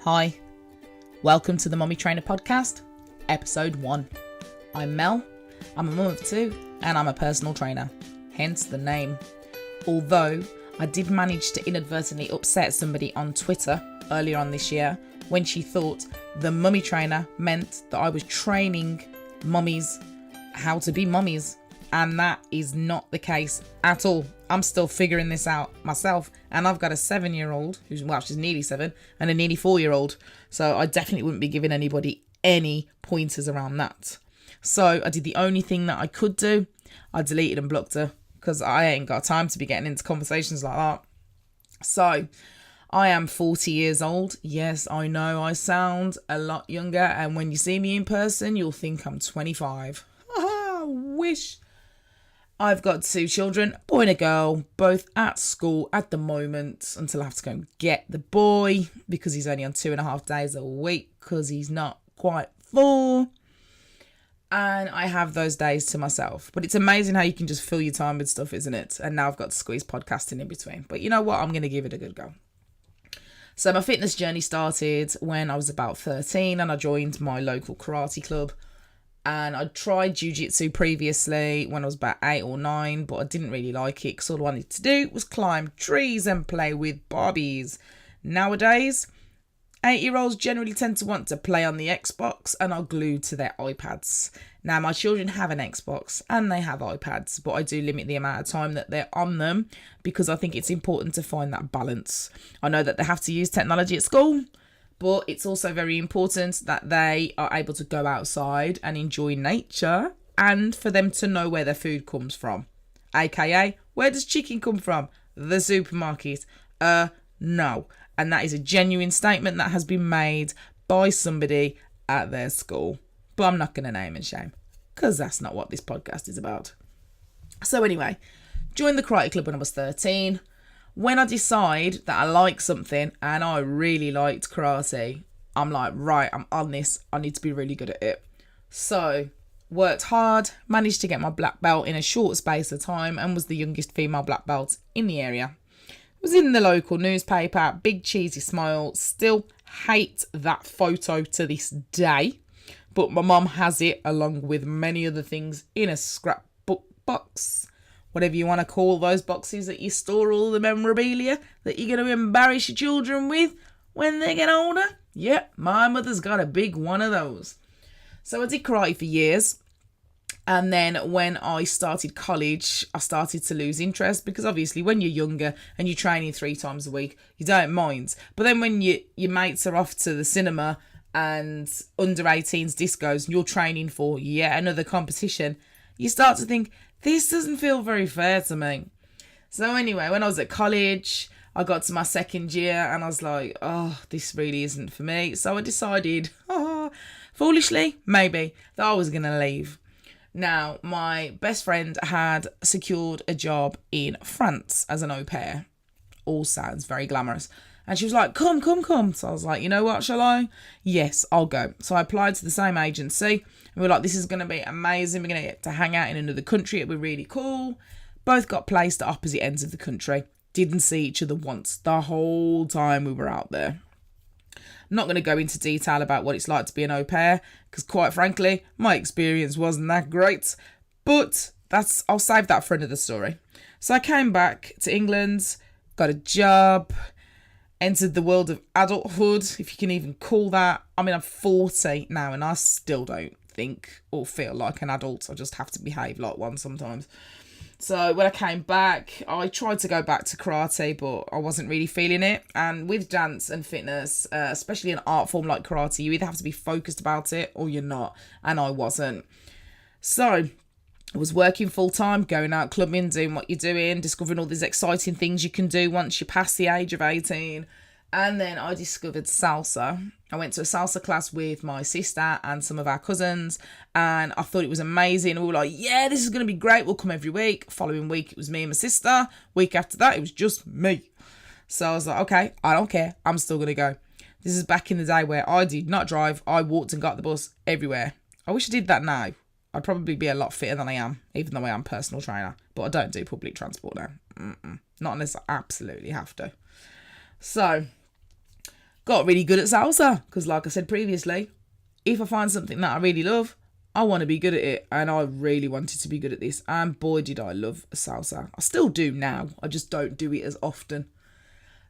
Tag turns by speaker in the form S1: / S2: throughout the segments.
S1: Hi, welcome to the Mummy Trainer Podcast, episode 1. I'm Mel, I'm a mum of 2, and I'm a personal trainer, hence the name. Although I did manage to inadvertently upset somebody on Twitter earlier on this year when she thought the mummy trainer meant that I was training mummies how to be mummies. And that is not the case at all. I'm still figuring this out myself. And I've got a 7-year-old, she's nearly 7, and a nearly 4-year-old. So I definitely wouldn't be giving anybody any pointers around that. So I did the only thing that I could do. I deleted and blocked her because I ain't got time to be getting into conversations like that. So I am 40 years old. Yes, I know I sound a lot younger. And when you see me in person, you'll think I'm 25. I wish. I've got 2 children, boy and a girl, both at school at the moment until I have to go and get the boy because he's only on 2.5 days a week because he's not quite 4. And I have those days to myself. But it's amazing how you can just fill your time with stuff, isn't it? And now I've got to squeeze podcasting in between. But you know what? I'm going to give it a good go. So my fitness journey started when I was about 13 and I joined my local karate club. And I tried jiu-jitsu previously when I was about 8 or 9, but I didn't really like it because all I wanted to do was climb trees and play with Barbies. Nowadays, 8-year-olds generally tend to want to play on the Xbox and are glued to their iPads. Now, my children have an Xbox and they have iPads, but I do limit the amount of time that they're on them because I think it's important to find that balance. I know that they have to use technology at school, but it's also very important that they are able to go outside and enjoy nature and for them to know where their food comes from. AKA, where does chicken come from? The supermarket. No. And that is a genuine statement that has been made by somebody at their school. But I'm not going to name and shame because that's not what this podcast is about. So anyway, joined the karate club when I was 13. When I decide that I like something and I really liked karate, I'm like, right, I'm on this. I need to be really good at it. So worked hard, managed to get my black belt in a short space of time and was the youngest female black belt in the area. Was in the local newspaper, big cheesy smile, still hate that photo to this day. But my mum has it along with many other things in a scrapbook box. Whatever you want to call those boxes that you store all the memorabilia that you're going to embarrass your children with when they get older. Yeah, my mother's got a big one of those. So I did karate for years. And then when I started college, I started to lose interest because obviously when you're younger and you're training 3 times a week, you don't mind. But then when your mates are off to the cinema and under 18s discos and you're training for yet another competition, you start to think, this doesn't feel very fair to me. So anyway, when I was at college, I got to my 2nd year and I was like, oh, this really isn't for me. So I decided, foolishly, maybe, that I was going to leave. Now, my best friend had secured a job in France as an au pair. All sounds very glamorous. And she was like, come. So I was like, you know what, shall I? Yes, I'll go. So I applied to the same agency. And we were like, this is going to be amazing. We're going to get to hang out in another country. It'll be really cool. Both got placed at opposite ends of the country. Didn't see each other once the whole time we were out there. I'm not going to go into detail about what it's like to be an au pair. Because quite frankly, my experience wasn't that great. But I'll save that for another story. So I came back to England, got a job, entered the world of adulthood, if you can even call that. I mean, I'm 40 now and I still don't think or feel like an adult. I just have to behave like one sometimes. So when I came back, I tried to go back to karate, but I wasn't really feeling it. And with dance and fitness, especially an art form like karate, you either have to be focused about it or you're not. And I wasn't. So I was working full time, going out clubbing, doing what you're doing, discovering all these exciting things you can do once you pass the age of 18. And then I discovered salsa. I went to a salsa class with my sister and some of our cousins, and I thought it was amazing. We were like, yeah, this is going to be great. We'll come every week. Following week, it was me and my sister. Week after that, it was just me. So I was like, okay, I don't care. I'm still going to go. This is back in the day where I did not drive. I walked and got the bus everywhere. I wish I did that now. I'd probably be a lot fitter than I am, even though I am a personal trainer. But I don't do public transport now. Not unless I absolutely have to. So got really good at salsa because, like I said previously, if I find something that I really love, I want to be good at it, and I really wanted to be good at this, and boy did I love salsa. I still do now, I just don't do it as often.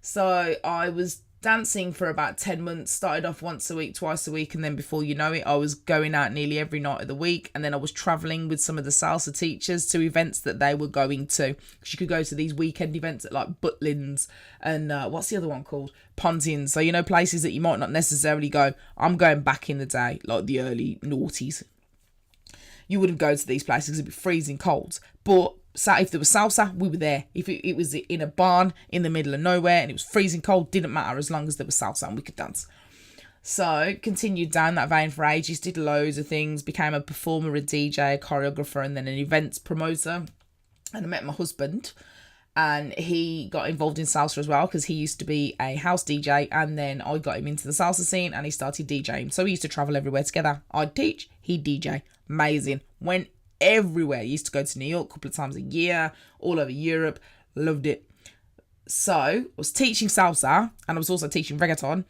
S1: So I was dancing for about 10 months, started off once a week, twice a week, and then before you know it, I was going out nearly every night of the week, and then I was travelling with some of the salsa teachers to events that they were going to, because you could go to these weekend events at like Butlins and what's the other one called? Pontins. So, you know, places that you might not necessarily go. I'm going back in the day, like the early noughties. You wouldn't go to these places because it'd be freezing cold. But if there was salsa, we were there. If it was in a barn in the middle of nowhere and it was freezing cold, didn't matter as long as there was salsa and we could dance. So continued down that vein for ages, did loads of things, became a performer, a DJ, a choreographer, and then an events promoter. And I met my husband, and he got involved in salsa as well because he used to be a house DJ, and then I got him into the salsa scene and he started DJing. So we used to travel everywhere together. I'd teach, he'd DJ. Amazing. Went everywhere. Used to go to New York a couple of times a year, all over Europe. Loved it. So I was teaching salsa, and I was also teaching reggaeton,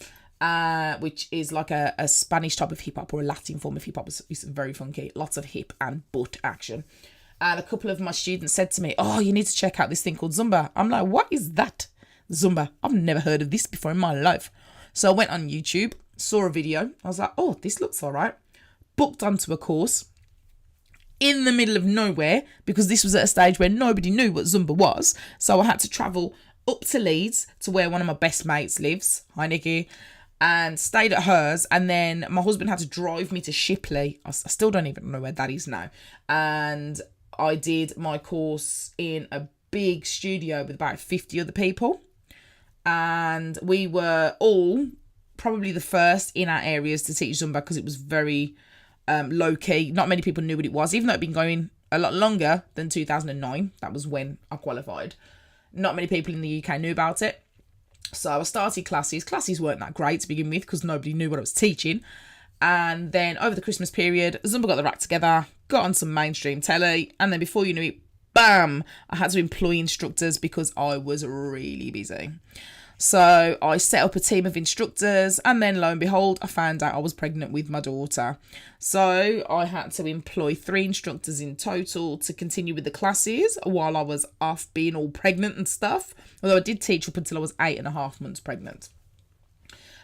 S1: which is like a Spanish type of hip hop, or a Latin form of hip hop. It's very funky. Lots of hip and butt action. And a couple of my students said to me, "Oh, you need to check out this thing called Zumba." I'm like, "What is that? Zumba? I've never heard of this before in my life." So I went on YouTube, saw a video. I was like, "Oh, this looks all right." Booked onto a course in the middle of nowhere, because this was at a stage where nobody knew what Zumba was. So I had to travel up to Leeds to where one of my best mates lives, hi Nikki, and stayed at hers. And then my husband had to drive me to Shipley. I still don't even know where that is now. And I did my course in a big studio with about 50 other people. And we were all probably the first in our areas to teach Zumba, because it was very low key. Not many people knew what it was, even though it'd been going a lot longer than 2009. That was when I qualified. Not many people in the UK knew about it. So I started classes. Classes weren't that great to begin with because nobody knew what I was teaching. And then over the Christmas period, Zumba got the rack together, got on some mainstream telly, and then before you knew it, bam, I had to employ instructors because I was really busy. So I set up a team of instructors, and then lo and behold, I found out I was pregnant with my daughter. So I had to employ 3 instructors in total to continue with the classes while I was off being all pregnant and stuff. Although I did teach up until I was 8.5 months pregnant.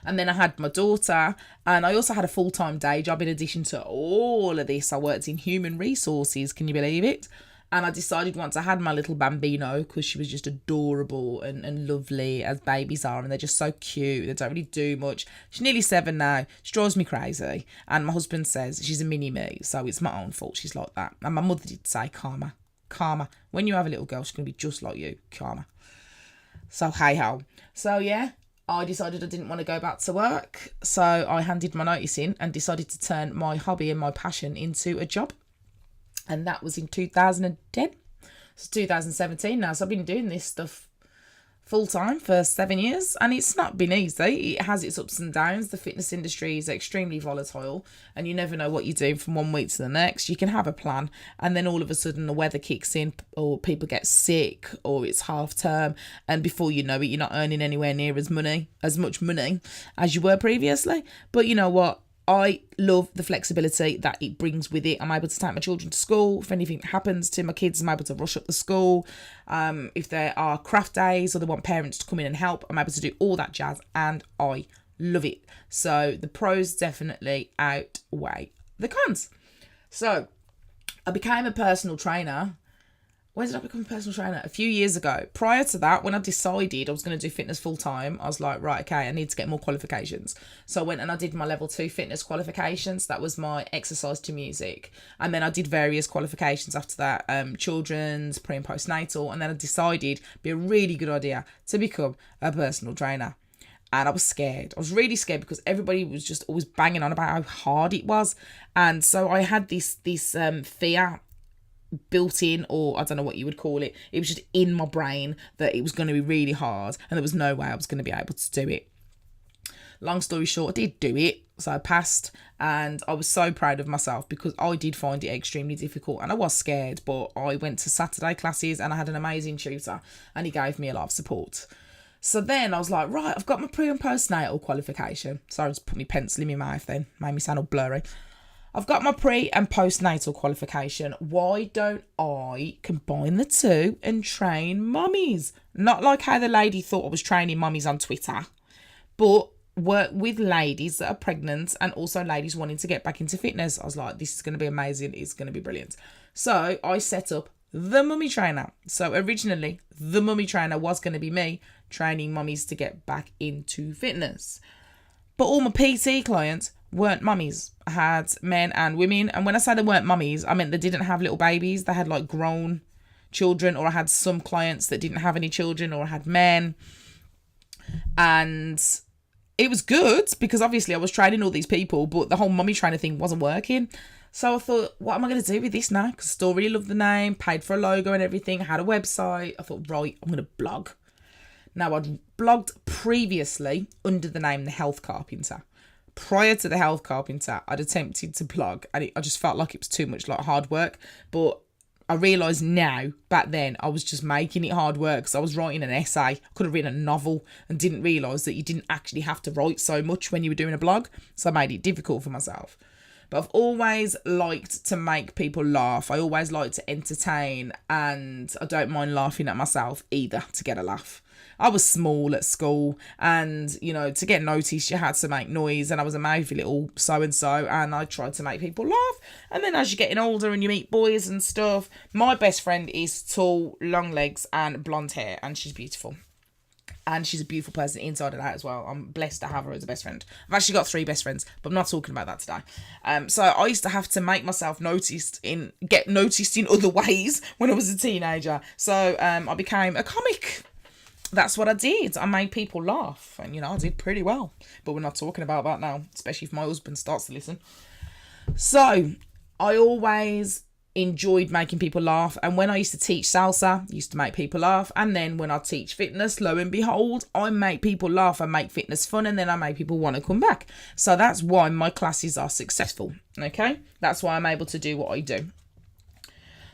S1: And then I had my daughter, and I also had a full-time day job in addition to all of this. I worked in human resources, can you believe it? And I decided once I had my little bambino, because she was just adorable and lovely as babies are, and they're just so cute. They don't really do much. She's nearly 7 now. She drives me crazy. And my husband says she's a mini-me, so it's my own fault she's like that. And my mother did say, Karma, when you have a little girl, she's going to be just like you, Karma. So hey-ho. So yeah, I decided I didn't want to go back to work. So I handed my notice in and decided to turn my hobby and my passion into a job. And that was in 2010. It's 2017 now. So I've been doing this stuff full time for 7 years, and it's not been easy. It has its ups and downs. The fitness industry is extremely volatile, and you never know what you're doing from one week to the next. You can have a plan, and then all of a sudden the weather kicks in, or people get sick, or it's half term, and before you know it, you're not earning anywhere near as much money as you were previously. But you know what? I love the flexibility that it brings with it. I'm able to take my children to school. If anything happens to my kids, I'm able to rush up the school. If there are craft days or they want parents to come in and help, I'm able to do all that jazz, and I love it. So the pros definitely outweigh the cons. So I became a personal trainer. When did I become a personal trainer? A few years ago. Prior to that, when I decided I was going to do fitness full time, I was like, right, okay, I need to get more qualifications. So I went and I did my level 2 fitness qualifications. That was my exercise to music. And then I did various qualifications after that, children's, pre and postnatal. And then I decided it'd be a really good idea to become a personal trainer. And I was scared. I was really scared because everybody was just always banging on about how hard it was. And so I had this fear built in, or I don't know what you would call it. It was just in my brain that it was going to be really hard, and there was no way I was going to be able to do it. Long story short, I did do it, so I passed, and I was so proud of myself because I did find it extremely difficult, and I was scared, but I went to Saturday classes and I had an amazing tutor, and he gave me a lot of support. So then I was like, right, I've got my pre and postnatal qualification. Sorry, I just put my pencil in my mouth then. Made me sound all blurry. I've got my pre and postnatal qualification. Why don't I combine the two and train mummies? Not like how the lady thought I was training mummies on Twitter, but work with ladies that are pregnant and also ladies wanting to get back into fitness. I was like, this is going to be amazing. It's going to be brilliant. So I set up the mummy trainer. So originally, the mummy trainer was going to be me training mummies to get back into fitness. But all my PT clients weren't mummies. I had men and women. And when I say they weren't mummies, I meant they didn't have little babies. They had like grown children, or I had some clients that didn't have any children, or I had men. And it was good because obviously I was training all these people, but the whole mummy trainer thing wasn't working. So I thought, what am I going to do with this now? Because I still really loved the name, paid for a logo and everything, had a website. I thought, right, I'm going to blog. Now, I'd blogged previously under the name The Health Carpenter. Prior to The Health Carpenter, I'd attempted to blog, and I just felt like it was too much like hard work. But I realised now, back then, I was just making it hard work because I was writing an essay. I could have written a novel and didn't realise that you didn't actually have to write so much when you were doing a blog. So I made it difficult for myself. But I've always liked to make people laugh. I always like to entertain, and I don't mind laughing at myself either to get a laugh. I was small at school, and, you know, to get noticed, you had to make noise, and I was a mouthy little so-and-so, and I tried to make people laugh. And then as you're getting older and you meet boys and stuff, my best friend is tall, long legs, and blonde hair, and she's beautiful. And she's a beautiful person inside and out as well. I'm blessed to have her as a best friend. I've actually got 3 best friends, but I'm not talking about that today. So I used to have to make myself get noticed in other ways when I was a teenager. So I became a comic. That's what I did. I made people laugh, and, you know, I did pretty well. But we're not talking about that now, especially if my husband starts to listen. So I always enjoyed making people laugh, and when I used to teach salsa, I used to make people laugh. And then when I teach fitness, lo and behold, I make people laugh and make fitness fun, and then I make people want to come back. So that's why my classes are successful. Okay, that's why I'm able to do what I do.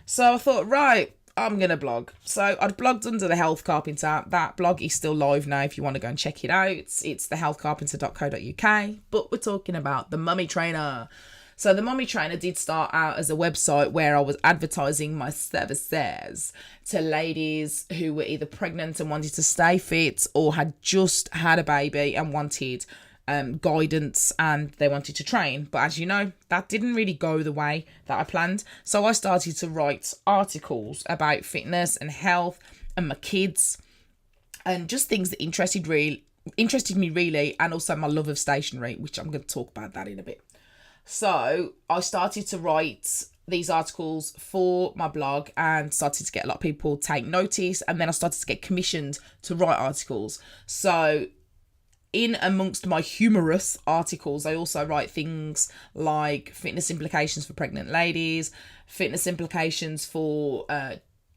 S1: So I thought, right, I'm gonna blog. So I'd blogged under The Health Carpenter. That blog is still live now if you want to go and check it out. It's thehealthcarpenter.co.uk. But we're talking about the Mummy Trainer. So the Mummy Trainer did start out as a website where I was advertising my services to ladies who were either pregnant and wanted to stay fit, or had just had a baby and wanted guidance and they wanted to train. But as you know, that didn't really go the way that I planned. So I started to write articles about fitness and health and my kids and just things that interested me really, and also my love of stationery, which I'm going to talk about that in a bit. So I started to write these articles for my blog and started to get a lot of people take notice, and then I started to get commissioned to write articles. So in amongst my humorous articles, I also write things like fitness implications for pregnant ladies, fitness implications for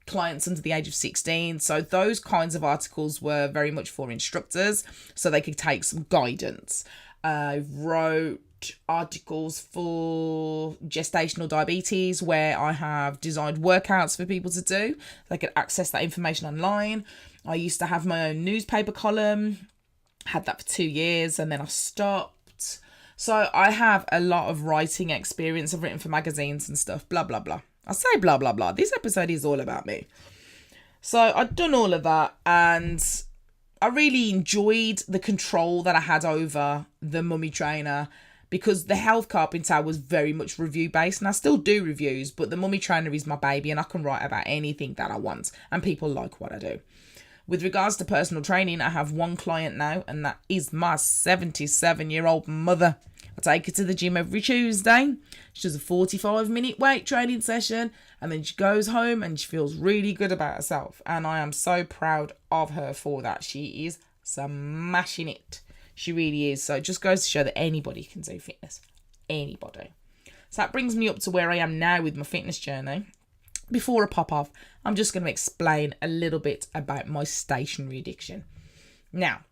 S1: clients under the age of 16. So those kinds of articles were very much for instructors, so they could take some guidance. I wrote articles for gestational diabetes, where I have designed workouts for people to do. They could access that information online. I used to have my own newspaper column, had that for 2 years, and then I stopped. So I have a lot of writing experience. I've written for magazines and stuff, blah blah blah. I say blah blah blah. This episode is all about me. So I'd done all of that, and I really enjoyed the control that I had over the Mummy Trainer, because the Health Carpenter was very much review based, and I still do reviews, but the Mummy Trainer is my baby, and I can write about anything that I want, and people like what I do. With regards to personal training, I have one client now, and that is my 77-year-old mother. I take her to the gym every Tuesday. She does a 45-minute weight training session, and then she goes home and she feels really good about herself. And I am so proud of her for that. She is smashing it. She really is. So it just goes to show that anybody can do fitness. Anybody. So that brings me up to where I am now with my fitness journey. Before I pop off, I'm just going to explain a little bit about my stationery addiction. Now,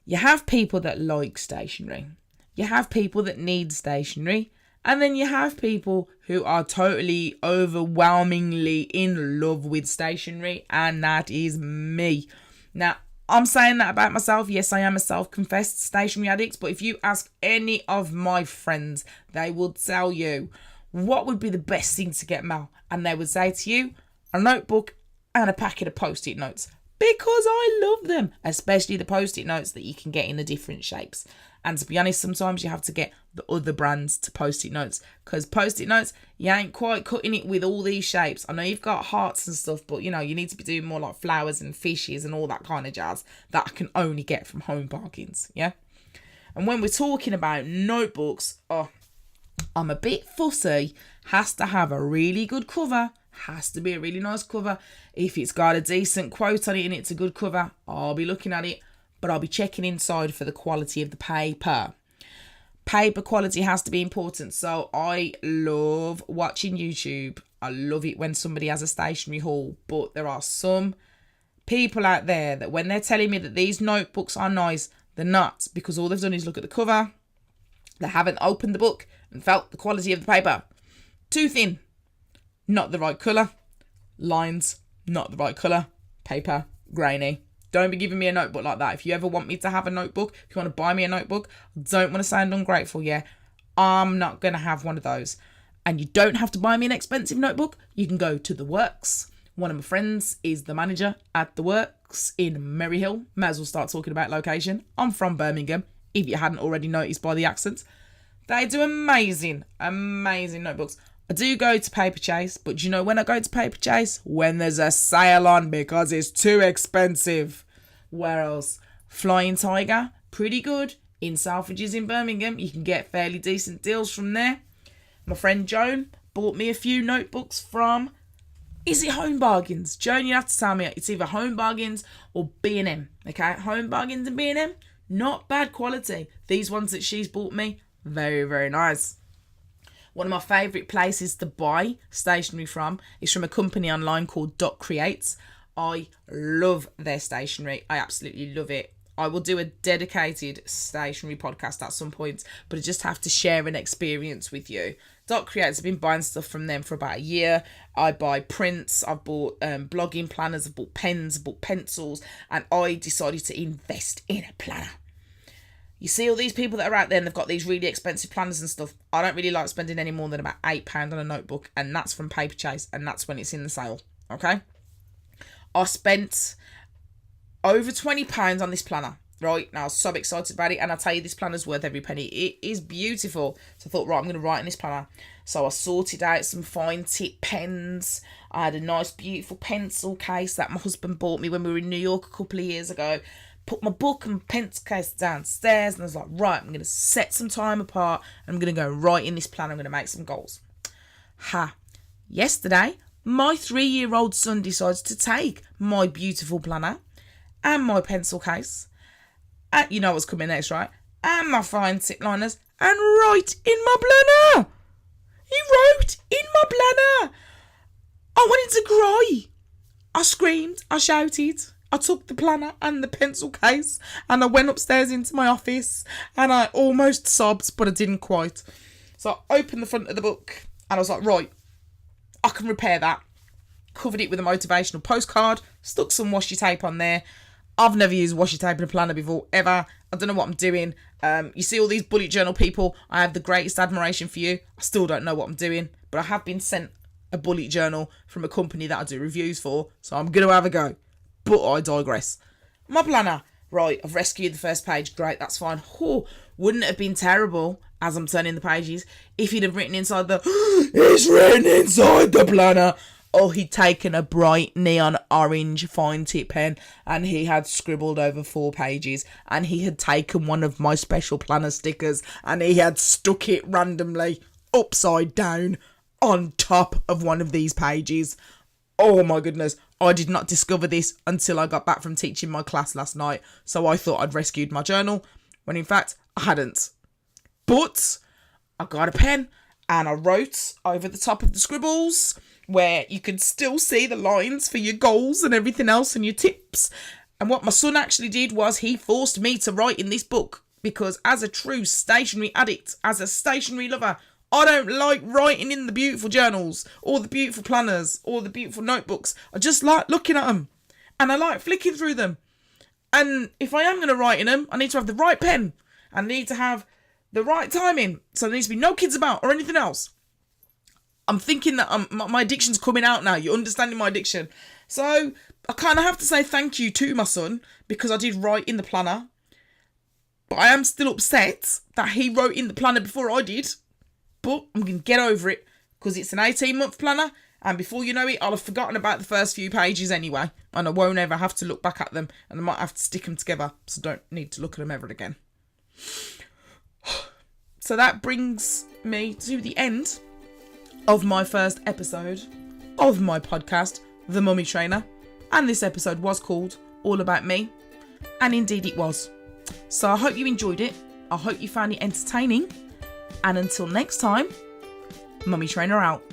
S1: you have people that like stationery. You have people that need stationery. And then you have people who are totally overwhelmingly in love with stationery. And that is me. Now, I'm saying that about myself. Yes, I am a self-confessed stationery addict, but if you ask any of my friends, they will tell you what would be the best thing to get, Mel, and they would say to you, a notebook and a packet of post-it notes, because I love them, especially the post-it notes that you can get in the different shapes. And to be honest, sometimes you have to get the other brands to post-it notes, because post-it notes, you ain't quite cutting it with all these shapes. I know you've got hearts and stuff, but you know, you need to be doing more like flowers and fishes and all that kind of jazz that I can only get from Home Bargains, yeah? And when we're talking about notebooks, I'm a bit fussy. Has to have a really good cover. Has to be a really nice cover. If it's got a decent quote on it and it's a good cover, I'll be looking at it, but I'll be checking inside for the quality of the paper. Paper quality has to be important. So I love watching YouTube. I love it when somebody has a stationery haul, but there are some people out there that when they're telling me that these notebooks are nice, they're not, because all they've done is look at the cover. They haven't opened the book and felt the quality of the paper. Too thin, not the right colour. Lines, not the right colour. Paper, grainy. Don't be giving me a notebook like that. If you ever want me to have a notebook, if you want to buy me a notebook, I don't want to sound ungrateful, yeah? I'm not going to have one of those. And you don't have to buy me an expensive notebook. You can go to The Works. One of my friends is the manager at The Works in Maryhill. May as well start talking about location. I'm from Birmingham, if you hadn't already noticed by the accent. They do amazing, amazing notebooks. I do go to Paper Chase, but do you know when I go to Paper Chase? When there's a sale on, because it's too expensive. Where else? Flying Tiger, pretty good. In Selfridges in Birmingham, you can get fairly decent deals from there. My friend Joan bought me a few notebooks from, is it Home Bargains? Joan, you have to tell me, it's either Home Bargains or B&M, okay? Home Bargains and B&M, not bad quality. These ones that she's bought me, very, very nice. One of my favourite places to buy stationery from is from a company online called Dot Creates. I love their stationery. I absolutely love it. I will do a dedicated stationery podcast at some point, but I just have to share an experience with you. Dot Creates, I've been buying stuff from them for about a year. I buy prints, I've bought blogging planners, I've bought pens, I've bought pencils, and I decided to invest in a planner. You see all these people that are out there and they've got these really expensive planners and stuff. I don't really like spending any more than about £8 on a notebook, and that's from Paper Chase, and that's when it's in the sale, okay? I spent over £20 on this planner, right? Now, I was so excited about it, and I tell you, this planner's worth every penny. It is beautiful. So I thought, right, I'm going to write in this planner. So I sorted out some fine tip pens. I had a nice, beautiful pencil case that my husband bought me when we were in New York a couple of years ago. Put my book and pencil case downstairs, and I was like, right, I'm going to set some time apart, and I'm going to go write in this planner. I'm going to make some goals. Yesterday, my 3-year-old son decides to take my beautiful planner and my pencil case, and you know what's coming next, right? And my fine tip liners, and write in my planner. He wrote in my planner. I wanted to cry. I screamed. I shouted. I took the planner and the pencil case, and I went upstairs into my office, and I almost sobbed, but I didn't quite. So I opened the front of the book, and I was like, right, I can repair that. Covered it with a motivational postcard, stuck some washi tape on there. I've never used washi tape in a planner before, ever. I don't know what I'm doing. You see all these bullet journal people, I have the greatest admiration for you. I still don't know what I'm doing, but I have been sent a bullet journal from a company that I do reviews for, so I'm going to have a go. But I digress. My planner. Right, I've rescued the first page. Great, that's fine. Wouldn't it have been terrible, as I'm turning the pages, if he'd have written inside the... It's written inside the planner. Or he'd taken a bright neon orange fine tip pen and he had scribbled over 4 pages, and he had taken one of my special planner stickers and he had stuck it randomly upside down on top of one of these pages. Oh my goodness, I did not discover this until I got back from teaching my class last night, so I thought I'd rescued my journal, when in fact I hadn't. But I got a pen and I wrote over the top of the scribbles, where you could still see the lines for your goals and everything else and your tips. And what my son actually did was he forced me to write in this book, because as a true stationery addict, as a stationery lover, I don't like writing in the beautiful journals or the beautiful planners or the beautiful notebooks. I just like looking at them and I like flicking through them. And if I am going to write in them, I need to have the right pen. I need to have the right timing. So there needs to be no kids about or anything else. I'm thinking that my addiction's coming out now. You're understanding my addiction. So I kind of have to say thank you to my son because I did write in the planner. But I am still upset that he wrote in the planner before I did. But I'm going to get over it because it's an 18-month planner. And before you know it, I'll have forgotten about the first few pages anyway. And I won't ever have to look back at them. And I might have to stick them together. So don't need to look at them ever again. So that brings me to the end of my first episode of my podcast, The Mummy Trainer. And this episode was called All About Me. And indeed it was. So I hope you enjoyed it. I hope you found it entertaining. And until next time, Mummy Trainer out.